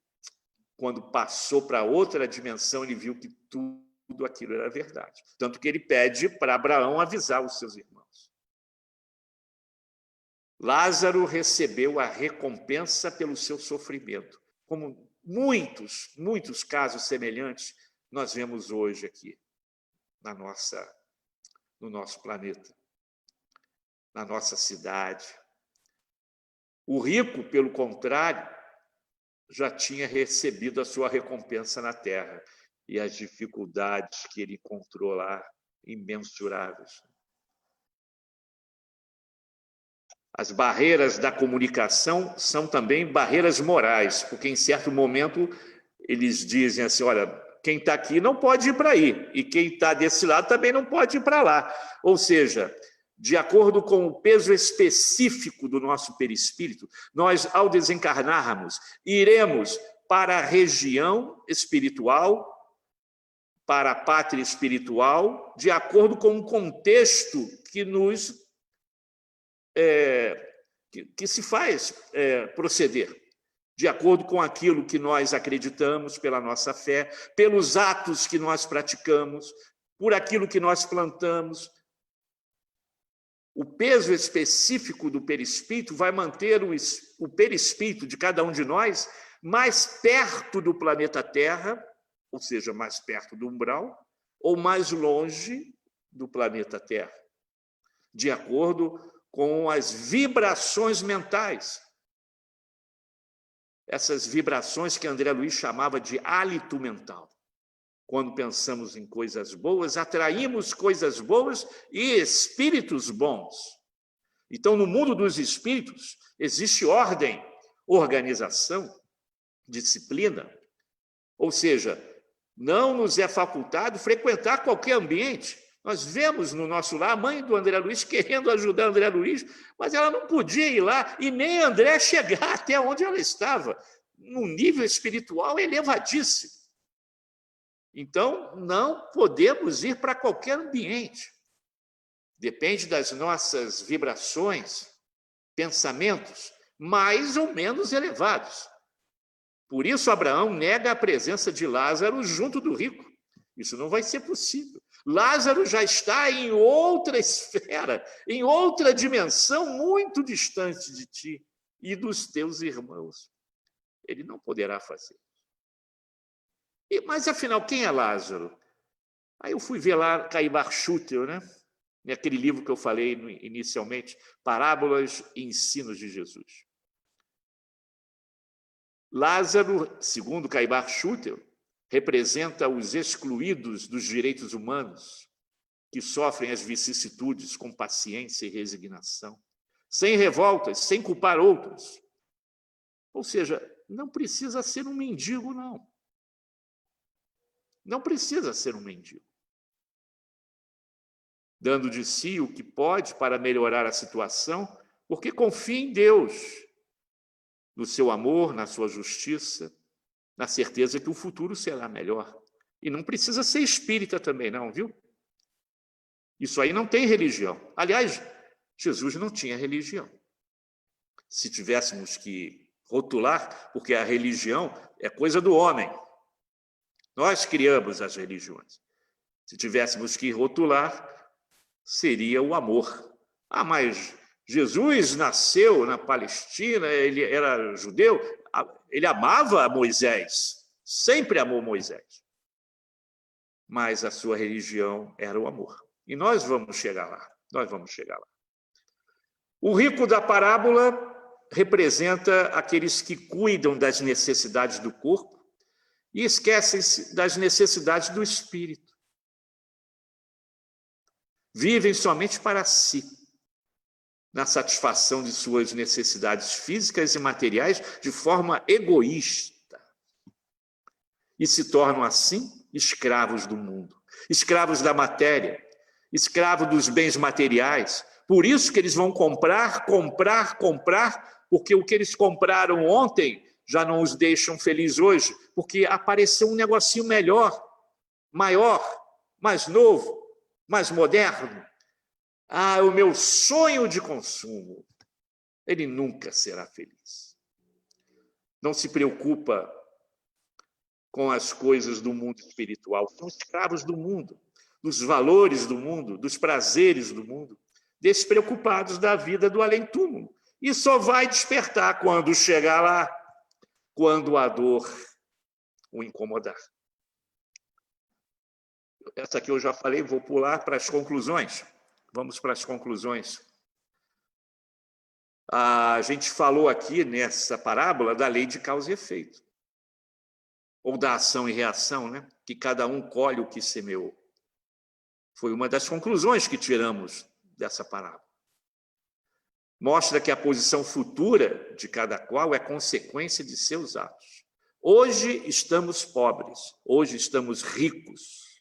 quando passou para outra dimensão, ele viu que tudo aquilo era verdade. Tanto que ele pede para Abraão avisar os seus irmãos. Lázaro recebeu a recompensa pelo seu sofrimento. Como muitos casos semelhantes nós vemos hoje aqui no nosso planeta, na nossa cidade. O rico, pelo contrário, já tinha recebido a sua recompensa na terra, e as dificuldades que ele encontrou lá, imensuráveis. As barreiras da comunicação são também barreiras morais, porque em certo momento eles dizem assim, olha, quem está aqui não pode ir para aí, e quem está desse lado também não pode ir para lá. Ou seja, de acordo com o peso específico do nosso perispírito, nós, ao desencarnarmos, iremos para a região espiritual, para a pátria espiritual, de acordo com o contexto que que se faz proceder, de acordo com aquilo que nós acreditamos pela nossa fé, pelos atos que nós praticamos, por aquilo que nós plantamos. O peso específico do perispírito vai manter o perispírito de cada um de nós mais perto do planeta Terra, ou seja, mais perto do umbral, ou mais longe do planeta Terra, de acordo com as vibrações mentais. Essas vibrações que André Luiz chamava de hálito mental. Quando pensamos em coisas boas, atraímos coisas boas e espíritos bons. Então, no mundo dos espíritos, existe ordem, organização, disciplina. Ou seja, não nos é facultado frequentar qualquer ambiente. Nós vemos no nosso lar a mãe do André Luiz querendo ajudar André Luiz, mas ela não podia ir lá e nem André chegar até onde ela estava, num nível espiritual elevadíssimo. Então, não podemos ir para qualquer ambiente. Depende das nossas vibrações, pensamentos mais ou menos elevados. Por isso, Abraão nega a presença de Lázaro junto do rico. Isso não vai ser possível. Lázaro já está em outra esfera, em outra dimensão muito distante de ti e dos teus irmãos. Ele não poderá fazer. Mas, afinal, quem é Lázaro? Aí eu fui ver lá Caibar Schutel, né? Naquele livro que eu falei inicialmente, Parábolas e Ensinos de Jesus. Lázaro, segundo Caibar Schutel, representa os excluídos dos direitos humanos, que sofrem as vicissitudes com paciência e resignação, sem revoltas, sem culpar outros. Ou seja, não precisa ser um mendigo, não. Não precisa ser um mendigo. Dando de si o que pode para melhorar a situação, porque confia em Deus, no seu amor, na sua justiça, na certeza que o futuro será melhor. E não precisa ser espírita também, não, viu? Isso aí não tem religião. Aliás, Jesus não tinha religião. Se tivéssemos que rotular, porque a religião é coisa do homem. Nós criamos as religiões. Se tivéssemos que rotular, seria o amor. Ah, mas Jesus nasceu na Palestina, ele era judeu, ele amava Moisés, sempre amou Moisés. Mas a sua religião era o amor. E nós vamos chegar lá, nós vamos chegar lá. O rico da parábola representa aqueles que cuidam das necessidades do corpo e esquecem-se das necessidades do espírito. Vivem somente para si, na satisfação de suas necessidades físicas e materiais de forma egoísta. E se tornam, assim, escravos do mundo, escravos da matéria, escravos dos bens materiais. Por isso que eles vão comprar, porque o que eles compraram ontem já não os deixam felizes hoje, porque apareceu um negocinho melhor, maior, mais novo, mais moderno. Ah, o meu sonho de consumo. Ele nunca será feliz. Não se preocupa com as coisas do mundo espiritual. São escravos do mundo, dos valores do mundo, dos prazeres do mundo, despreocupados da vida do além-túmulo. E só vai despertar quando chegar lá, quando a dor o incomodar. Essa aqui eu já falei, vou pular para as conclusões. Vamos para as conclusões. A gente falou aqui nessa parábola da lei de causa e efeito, ou da ação e reação, né? Que cada um colhe o que semeou. Foi uma das conclusões que tiramos dessa parábola. Mostra que a posição futura de cada qual é consequência de seus atos. Hoje estamos pobres, hoje estamos ricos.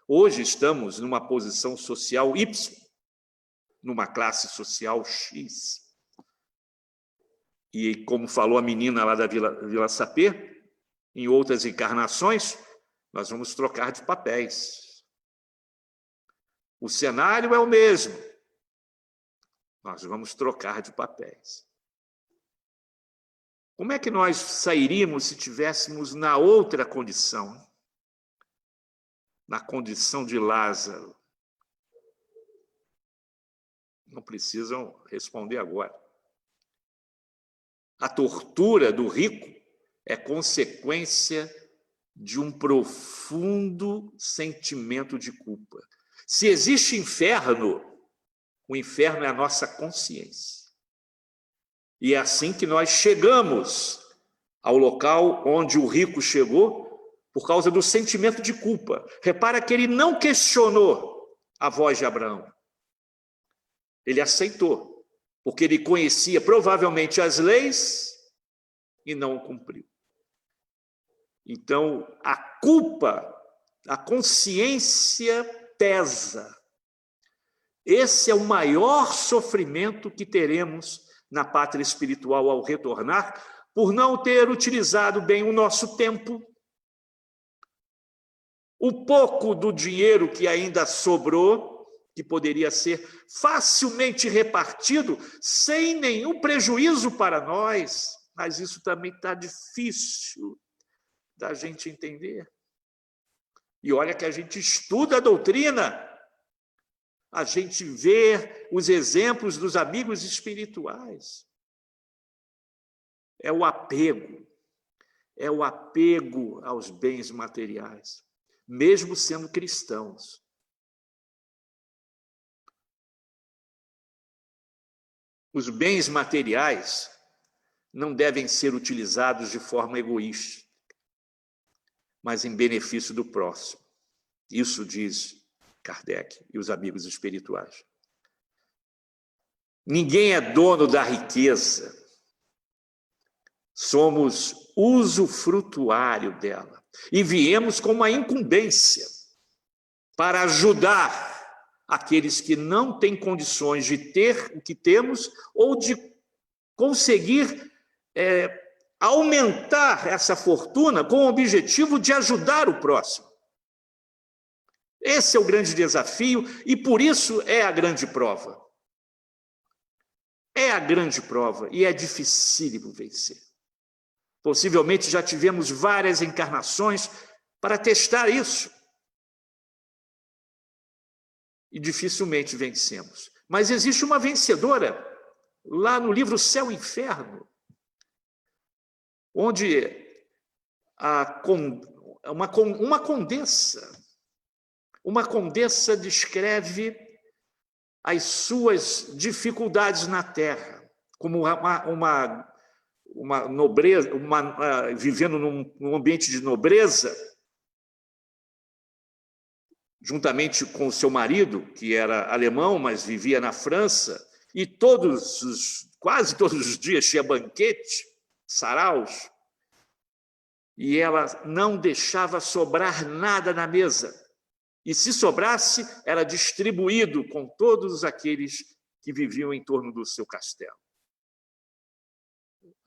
Hoje estamos numa posição social Y, numa classe social X. E como falou a menina lá da Vila Sapê, em outras encarnações, nós vamos trocar de papéis. O cenário é o mesmo. Nós vamos trocar de papéis. Como é que nós sairíamos se tivéssemos na outra condição? Na condição de Lázaro? Não precisam responder agora. A tortura do rico é consequência de um profundo sentimento de culpa. Se existe inferno, o inferno é a nossa consciência. E é assim que nós chegamos ao local onde o rico chegou, por causa do sentimento de culpa. Repara que ele não questionou a voz de Abraão. Ele aceitou, porque ele conhecia provavelmente as leis e não o cumpriu. Então, a culpa, a consciência pesa. Esse é o maior sofrimento que teremos na pátria espiritual ao retornar, por não ter utilizado bem o nosso tempo, o pouco do dinheiro que ainda sobrou, que poderia ser facilmente repartido, sem nenhum prejuízo para nós. Mas isso também está difícil da gente entender. E olha que a gente estuda a doutrina, a gente vê os exemplos dos amigos espirituais. É o apego aos bens materiais, mesmo sendo cristãos. Os bens materiais não devem ser utilizados de forma egoísta, mas em benefício do próximo. Isso diz Kardec e os amigos espirituais. Ninguém é dono da riqueza. Somos usufrutuário dela. E viemos com uma incumbência para ajudar aqueles que não têm condições de ter o que temos ou de conseguir aumentar essa fortuna com o objetivo de ajudar o próximo. Esse é o grande desafio e por isso é a grande prova. É a grande prova e é dificílimo vencer. Possivelmente já tivemos várias encarnações para testar isso. E dificilmente vencemos. Mas existe uma vencedora lá no livro Céu e Inferno, onde uma condessa descreve as suas dificuldades na Terra, como uma nobreza, vivendo num ambiente de nobreza, juntamente com o seu marido, que era alemão, mas vivia na França, e quase todos os dias tinha banquete, saraus, e ela não deixava sobrar nada na mesa. E se sobrasse, era distribuído com todos aqueles que viviam em torno do seu castelo.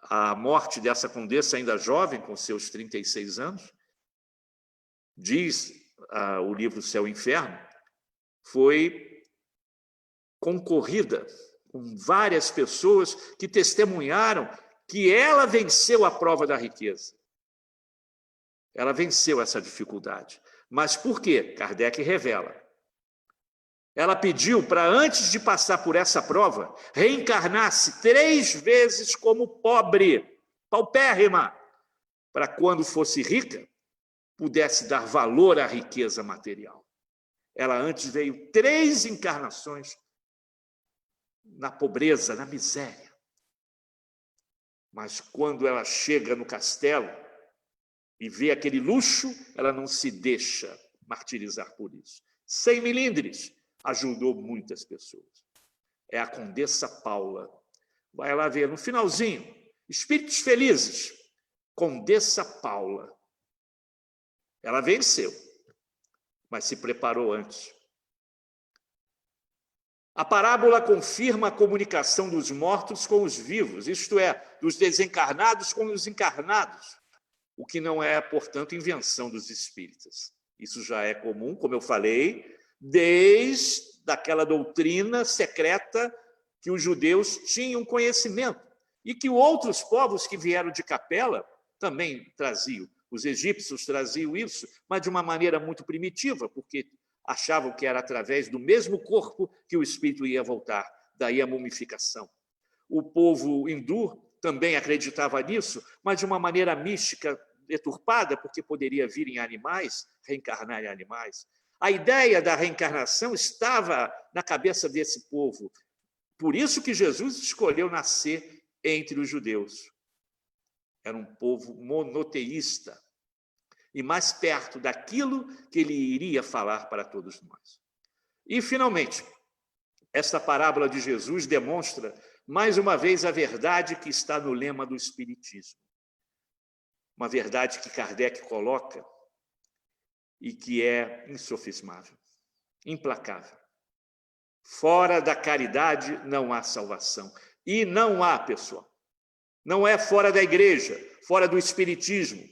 A morte dessa condessa, ainda jovem, com seus 36 anos, diz o livro Céu e Inferno, foi concorrida com várias pessoas que testemunharam que ela venceu a prova da riqueza. Ela venceu essa dificuldade. Mas por quê? Kardec revela. Ela pediu para, antes de passar por essa prova, reencarnar-se 3 vezes como pobre, paupérrima, para quando fosse rica, pudesse dar valor à riqueza material. Ela antes veio 3 encarnações na pobreza, na miséria. Mas quando ela chega no castelo e vê aquele luxo, ela não se deixa martirizar por isso. 100 milindres ajudou muitas pessoas. É a Condessa Paula. Vai lá ver, no finalzinho, Espíritos Felizes, Condessa Paula. Ela venceu, mas se preparou antes. A parábola confirma a comunicação dos mortos com os vivos, isto é, dos desencarnados com os encarnados, o que não é, portanto, invenção dos espíritas. Isso já é comum, como eu falei, desde aquela doutrina secreta que os judeus tinham conhecimento e que outros povos que vieram de Capela também traziam. Os egípcios traziam isso, mas de uma maneira muito primitiva, porque achavam que era através do mesmo corpo que o espírito ia voltar, daí a mumificação. O povo hindu também acreditava nisso, mas de uma maneira mística, deturpada, porque poderia vir em animais, reencarnar em animais. A ideia da reencarnação estava na cabeça desse povo. Por isso que Jesus escolheu nascer entre os judeus. Era um povo monoteísta e mais perto daquilo que ele iria falar para todos nós. E, finalmente, esta parábola de Jesus demonstra, mais uma vez, a verdade que está no lema do Espiritismo. Uma verdade que Kardec coloca e que é insofismável, implacável. Fora da caridade não há salvação. E não há, pessoal. Não é fora da igreja, fora do espiritismo.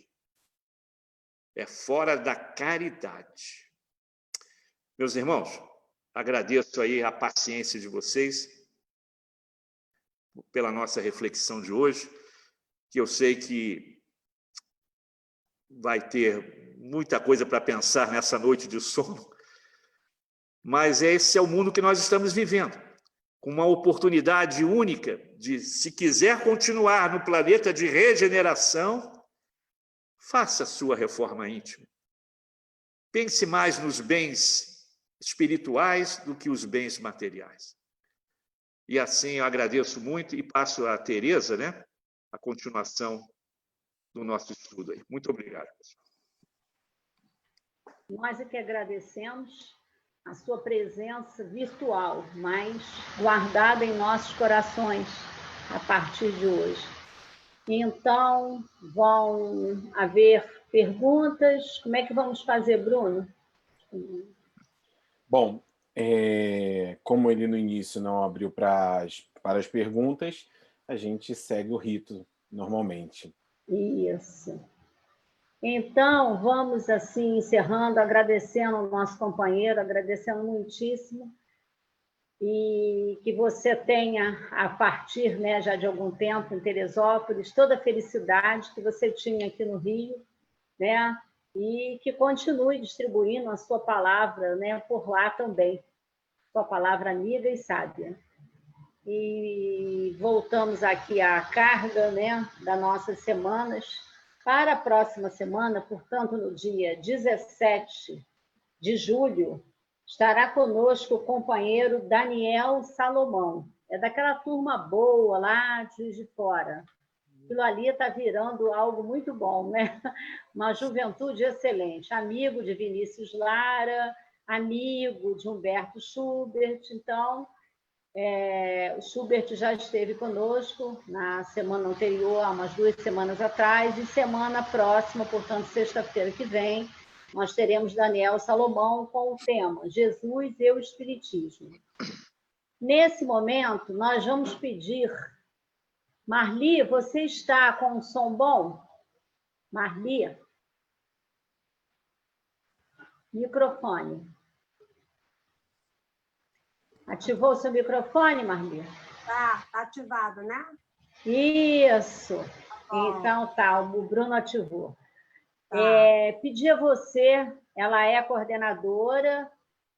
É fora da caridade. Meus irmãos, agradeço aí a paciência de vocês pela nossa reflexão de hoje, que eu sei que vai ter muita coisa para pensar nessa noite de sono, mas esse é o mundo que nós estamos vivendo, com uma oportunidade única de, se quiser continuar no planeta de regeneração, faça a sua reforma íntima. Pense mais nos bens espirituais do que os bens materiais. E assim eu agradeço muito e passo a Tereza, né, a continuação do nosso estudo aí. Muito obrigado, pessoal. Nós é que agradecemos a sua presença virtual, mas guardada em nossos corações a partir de hoje. Então, vão haver perguntas. Como é que vamos fazer, Bruno? Bom, como ele no início não abriu para as perguntas, a gente segue o rito normalmente. Isso. Então, vamos assim encerrando, agradecendo ao nosso companheiro, agradecendo muitíssimo, e que você tenha, a partir, né, já de algum tempo em Teresópolis, toda a felicidade que você tinha aqui no Rio, né, e que continue distribuindo a sua palavra, né, por lá também, sua palavra amiga e sábia. E voltamos aqui à carga, né, das nossas semanas. Para a próxima semana, portanto, no dia 17 de julho, estará conosco o companheiro Daniel Salomão. É daquela turma boa lá de Juiz de Fora. Aquilo ali está virando algo muito bom, né? Uma juventude excelente. Amigo de Vinícius Lara, amigo de Humberto Schubert. Então, o Schubert já esteve conosco na semana anterior, há umas 2 semanas atrás, e semana próxima, portanto, sexta-feira que vem, nós teremos Daniel Salomão com o tema Jesus e o Espiritismo. Nesse momento, nós vamos pedir... Marli, você está com um som bom? Marli? Microfone. Ativou o seu microfone, Marli? Tá ativado, né? Isso. Então tá, o Bruno ativou. Tá. Pedir a você, ela é a coordenadora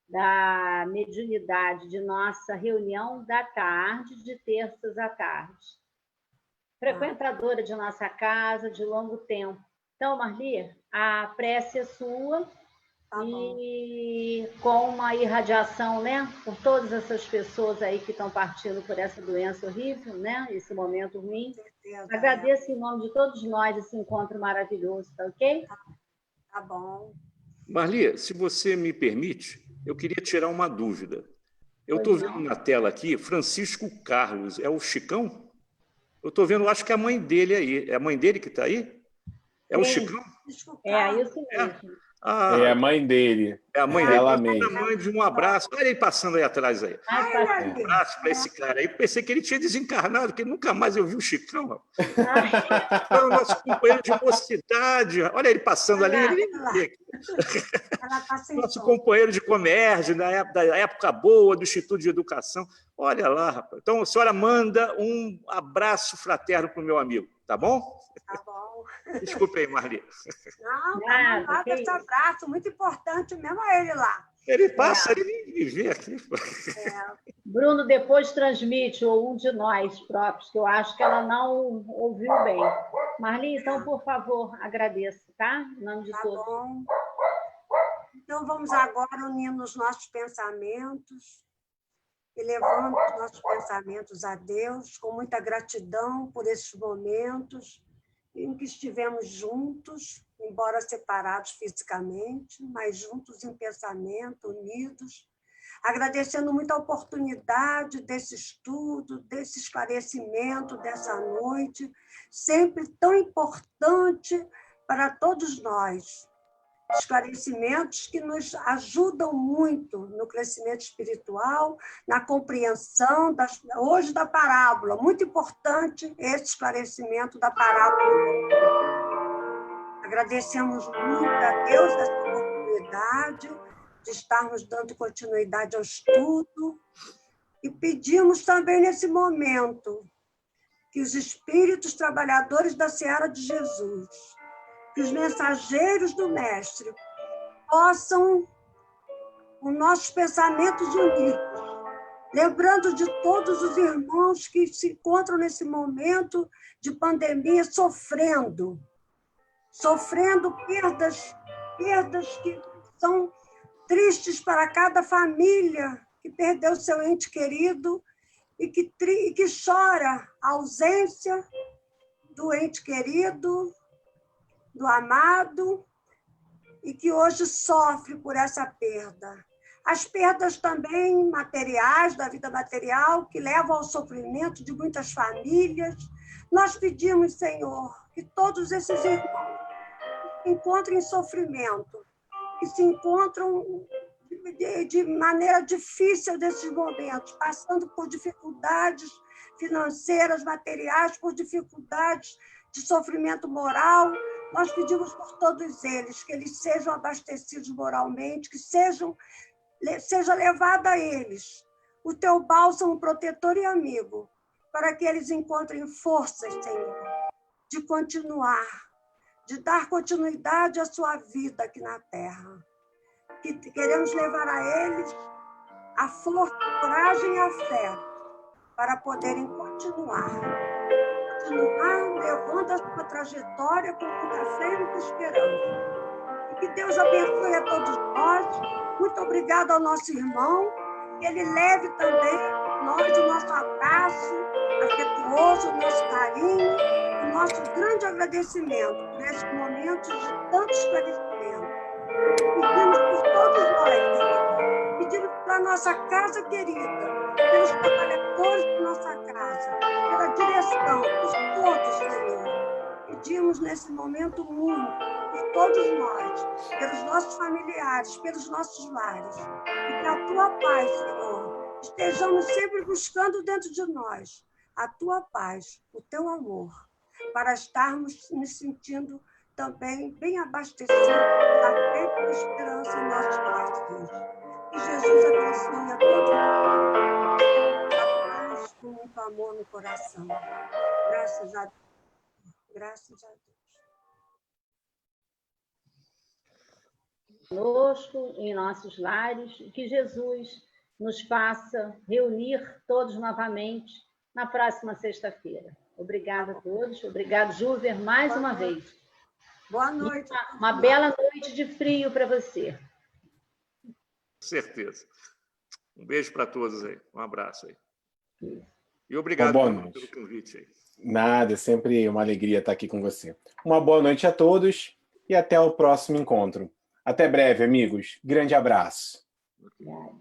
da mediunidade de nossa reunião da tarde, de terças à tarde. Frequentadora de nossa casa de longo tempo. Então, Marli, a prece é sua. Tá e com uma irradiação, né, por todas essas pessoas aí que estão partindo por essa doença horrível, né, esse momento ruim. Agradeço em nome de todos nós esse encontro maravilhoso, tá ok? Tá bom. Marli, se você me permite, eu queria tirar uma dúvida. Eu estou vendo na tela aqui Francisco Carlos, é o Chicão? Eu estou vendo, acho que é a mãe dele aí. É a mãe dele que está aí? É o Chicão? É, isso mesmo. É a mãe dele. É a mãe É dele. ela Ela mesmo. mande um abraço. Olha ele passando aí atrás aí. Um abraço para esse cara aí. Pensei que ele tinha desencarnado, porque nunca mais eu vi o Chicão. Foi o nosso companheiro de mocidade. Olha ele passando ali. Nosso companheiro de comércio, da época boa, do Instituto de Educação. Olha lá, rapaz. Então, a senhora manda um abraço fraterno para o meu amigo, tá bom? Tá bom. Desculpe aí, Marli. Não, nada, esse abraço, muito importante mesmo a ele lá. Ele passa, ele me vê aqui. Bruno depois transmite, ou um de nós próprios, que eu acho que ela não ouviu bem. Marli, então, por favor, agradeço, tá? Em nome de todos. Tá bom. Então, vamos agora unindo os nossos pensamentos, elevando os nossos pensamentos a Deus, com muita gratidão por esses momentos em que estivemos juntos, embora separados fisicamente, mas juntos em pensamento, unidos, agradecendo muito a oportunidade desse estudo, desse esclarecimento, dessa noite, sempre tão importante para todos nós. Esclarecimentos que nos ajudam muito no crescimento espiritual, na compreensão, hoje da parábola. Muito importante esse esclarecimento da parábola. Agradecemos muito a Deus essa oportunidade de estarmos dando continuidade ao estudo e pedimos também nesse momento que os espíritos trabalhadores da Seara de Jesus, que os mensageiros do Mestre possam, com nossos pensamentos unidos, lembrando de todos os irmãos que se encontram nesse momento de pandemia sofrendo perdas que são tristes para cada família que perdeu seu ente querido e que chora a ausência do ente querido, do amado, e que hoje sofre por essa perda. As perdas também materiais, da vida material, que levam ao sofrimento de muitas famílias. Nós pedimos, Senhor, que todos esses irmãos se encontrem em sofrimento, que se encontram de maneira difícil desses momentos, passando por dificuldades financeiras, materiais, por dificuldades de sofrimento moral, Nós pedimos por todos eles, que eles sejam abastecidos moralmente, que seja levado a eles o teu bálsamo protetor e amigo, para que eles encontrem forças, Senhor, de continuar, de dar continuidade à sua vida aqui na Terra. Que queremos levar a eles a força, a coragem e a fé para poderem continuar levando a sua trajetória com muita fé e muita esperança. E que Deus abençoe a todos nós. Muito obrigada ao nosso irmão, que ele leve também nós o nosso abraço afetuoso, o nosso carinho, o nosso grande agradecimento por esses momentos de tanto esclarecimento. Pedimos por todos nós, Senhor. Pedimos pela nossa casa querida, pelos trabalhadores da nossa casa, pela direção, por todos, Senhor. Pedimos nesse momento muito, por todos nós, pelos nossos familiares, pelos nossos lares. E que a tua paz, Senhor, estejamos sempre buscando dentro de nós a tua paz, o teu amor, para estarmos nos sentindo também bem abastecidos da fé e da esperança em nossos corações. Que Jesus abençoe a todos nós com muito amor no coração. Graças a Deus. Graças a Deus. Conosco, em nossos lares, e que Jesus nos faça reunir todos novamente na próxima sexta-feira. Obrigada a todos. Obrigado, Júver, mais uma vez. Boa noite. Uma bela noite de frio para você. Certeza. Um beijo para todos aí. Um abraço aí. E obrigado pelo convite aí. Nada, é sempre uma alegria estar aqui com você. Uma boa noite a todos e até o próximo encontro. Até breve, amigos. Grande abraço. Obrigada.